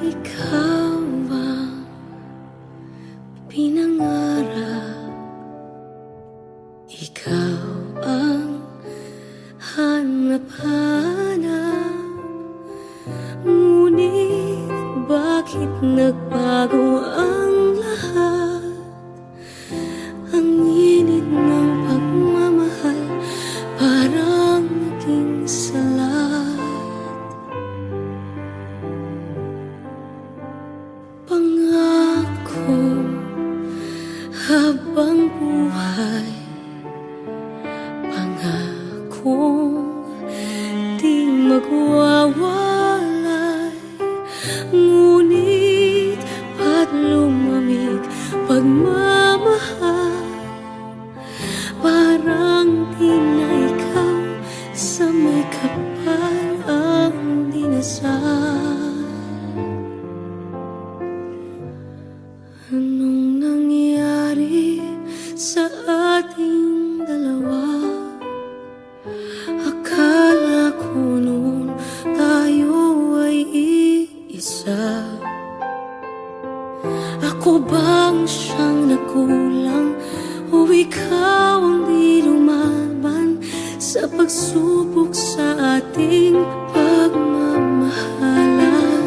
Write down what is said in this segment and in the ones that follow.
Ikaw ang pinangarap, ikaw ang hanap-hanap. Ngunit bakit nagbago ang lahat? Ang init ng pagmamahal parang naging salat. Pangako habang buhay, pangakong di magwawalay. Ngunit ba't lumamig pagmamahal? Parang di na ikaw sa may kapal ang dinasal. Anong nangyari sa ating dalawa? Akala ko noon tayo ay iisa. Ako bang siyang nakulang o ikaw ang di lumaban sa pagsubok sa ating pagmamahalan?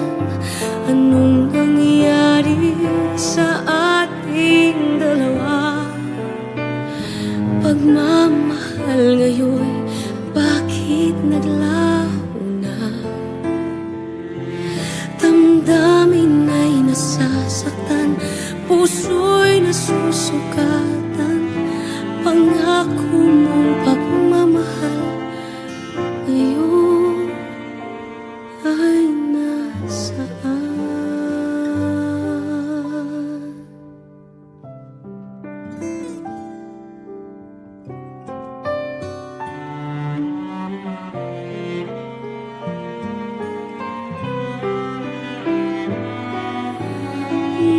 Anong nangyari sa ating dalawa? Pagmamahal ngayon, bakit naglaho na? Damdamin ay nasasaktan, puso'y nasusukatan. Pangako mong pagmamahal ngayon ay nasaan?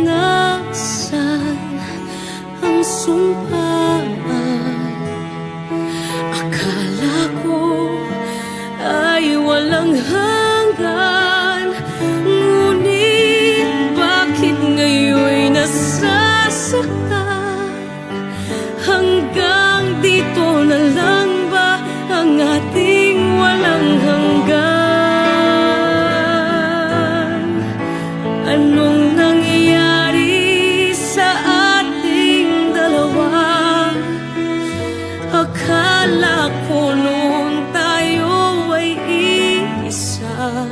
Nasaan ang sumpaan? Akala ko ay walang hanggan. Ngunit bakit ngayon'y nasasaktan? Hanggang dito na lang ba ang ating walang hanggan? Anong nangyayari sa ating dalawa? Akala ko noon tayo ay iisa.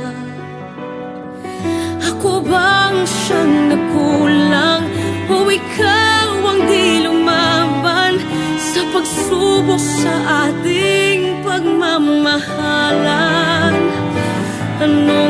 Ako bang siyang nakulang o ikaw ang di lumaban sa pagsubok sa ating pagmamahalan? Ano